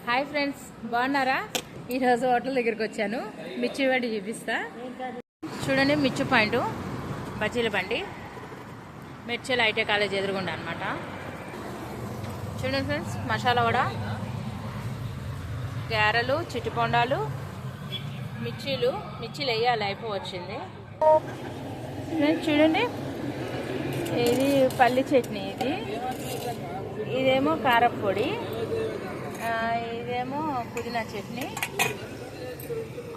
Hi friends, బాగున్నారా? ఈరోజు hotel దగ్గరికి వచ్చాను. మిర్చి బండి చూపిస్తా చూడండి. మిర్చి పాయింట్, బజ్జీల బండి, మిర్చిలు ఐటీ కాలేజ్ ఎదురుగుండా అనమాట. చూడండి ఫ్రెండ్స్, మసాలా వడ, గారెలు, చిట్టిపొండాలు, మిర్చీలు వేయాలి, అయిపోవచ్చింది ఫ్రెండ్స్. చూడండి, ఇది పల్లి చట్నీ, ఇదేమో కారపొడి, ఇదేమో పుదీనా చట్నీ,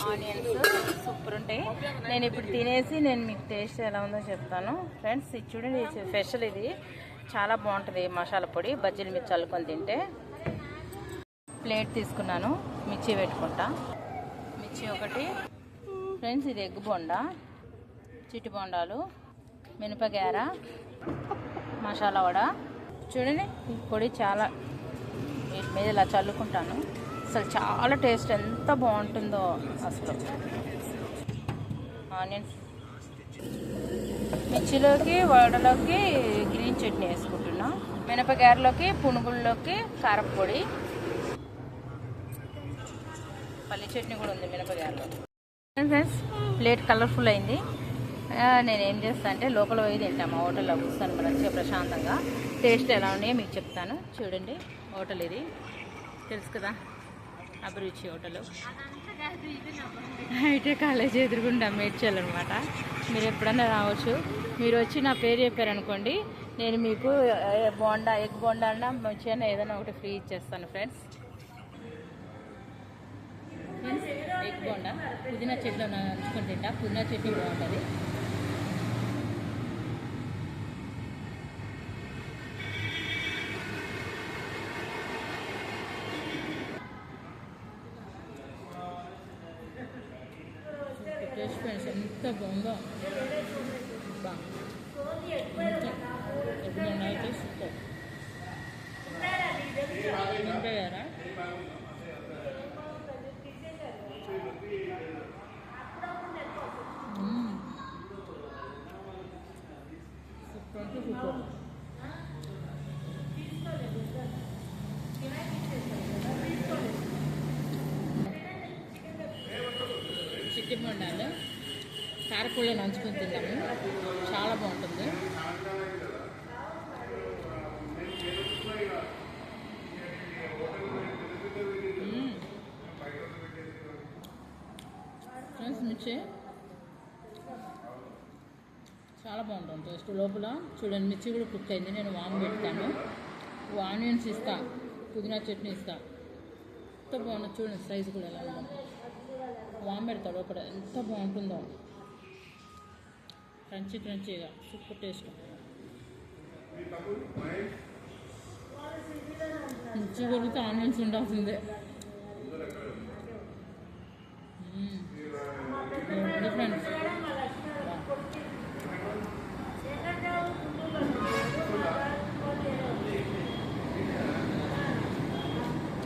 ఆనియన్స్ సూపర్ ఉంటాయి. నేను ఇప్పుడు తినేసి మీకు టేస్ట్ ఎలా ఉందో చెప్తాను ఫ్రెండ్స్. ఇది చూడండి, స్పెషల్, ఇది చాలా బాగుంటుంది. మసాలా పొడి, బజ్జీలు మిర్చి చల్లుకొని తింటే. ప్లేట్ తీసుకున్నాను, మిర్చి పెట్టుకుంటా. మిర్చి ఒకటి ఫ్రెండ్స్. ఇది ఎగ్ బొండా, చిట్టి బొండాలు, మినపగార, మసాలా వడ. చూడండి, ఈ పొడి చాలా వీటి మీద ఇలా చల్లుకుంటాను. అసలు చాలా టేస్ట్ ఎంత బాగుంటుందో అసలు. ఆనియన్స్, మిర్చిలోకి, వడలోకి గ్రీన్ చట్నీ వేసుకుంటున్నా. మినపగారలోకి, పునుగుల్లోకి కారపొడి, పల్లి చట్నీ కూడా ఉంది మినపగారలో. ఫ్రెండ్స్, ప్లేట్ కలర్ఫుల్ అయింది. నేను ఏం చేస్తాను అంటే లోపల పోయి తింటాను. మా హోటల్లో కూర్చొని మంచిగా ప్రశాంతంగా టేస్ట్ ఎలా ఉన్నాయో మీకు చెప్తాను. చూడండి, హోటల్ ఇది తెలుసు కదా, అభిరుచి హోటల్, ఐటీ కాలేజ్ ఎదురుగుండా మేడ్చల్ అనమాట. మీరు ఎప్పుడన్నా రావచ్చు. మీరు వచ్చి నా పేరు చెప్పారనుకోండి, నేను మీకు బోండా, ఎగ్ బోండా అన్నా మంచిగా ఏదైనా ఒకటి ఫ్రీ ఇచ్చేస్తాను ఫ్రెండ్స్. ఎగ్ బోండా పుదీనా చట్నీ నంచుకొని తింటా. పుదీనా చట్నీ బాగుంటుంది. టేస్ట్ ఫ్రెండ్స్ ఎంత బాగుందో. ఎప్పుడైనా అయితే సూపర్. తింటారా? సూపర్ అంటే సూపర్. చిట్టి బొండాలు కారపొడిలో నంచుకొని తిన్నాము, చాలా బాగుంటుంది. ఫ్రెండ్స్, మిర్చి చాలా బాగుంటుంది టేస్ట్. లోపల చూడండి, మిర్చి కూడా కుక్ అయింది. నేను వాము పెడతాను, ఆనియన్స్ ఇస్తా, పుదీనా చట్నీ ఇస్తా. ఎంత బాగుంటుంది చూడండి, సైజు కూడా ఎలా ఉందో. వాము పెడతా లోపల, ఎంత బాగుంటుందో. క్రంచీగా సూపర్ టేస్ట్. మిర్చి కొడితే ఆనియన్స్ ఉండాల్సిందే. ఫ్రెండ్స్,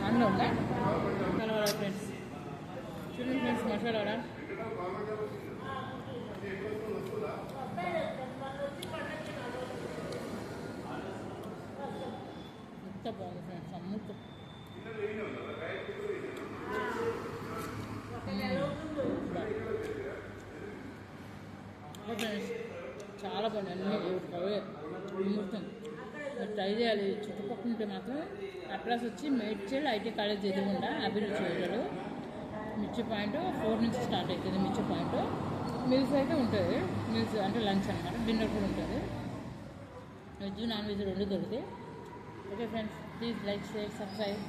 అందులో ఉందా మసాలా ఫ్రెండ్స్. చూడండి ఫ్రెండ్స్, మసాలా వడ ఎంత బాగుంది ఫ్రెండ్స్. అమ్ముతూ ఫ్రెండ్స్, చాలా బాగుంది. అన్నీ అవే అమ్ముతాం. మీరు ట్రై చేయాలి. చుట్టుపక్కల ఉంటే మాత్రం అడ్రస్ వచ్చి మేడ్చల్ ఐటీ కాలేజ్ ఎదురుగుండా అభిరుచి హోటల్. మిర్చి పాయింట్ 4 నుంచి స్టార్ట్ అవుతుంది. మిర్చి పాయింట్ మీల్స్ అయితే ఉంటుంది. మీల్స్ అంటే లంచ్ అనమాట. డిన్నర్ కూడా ఉంటుంది. వెజ్, నాన్ వెజ్ రెండు దొరుకుతాయి. Okay friends, please like, share, subscribe.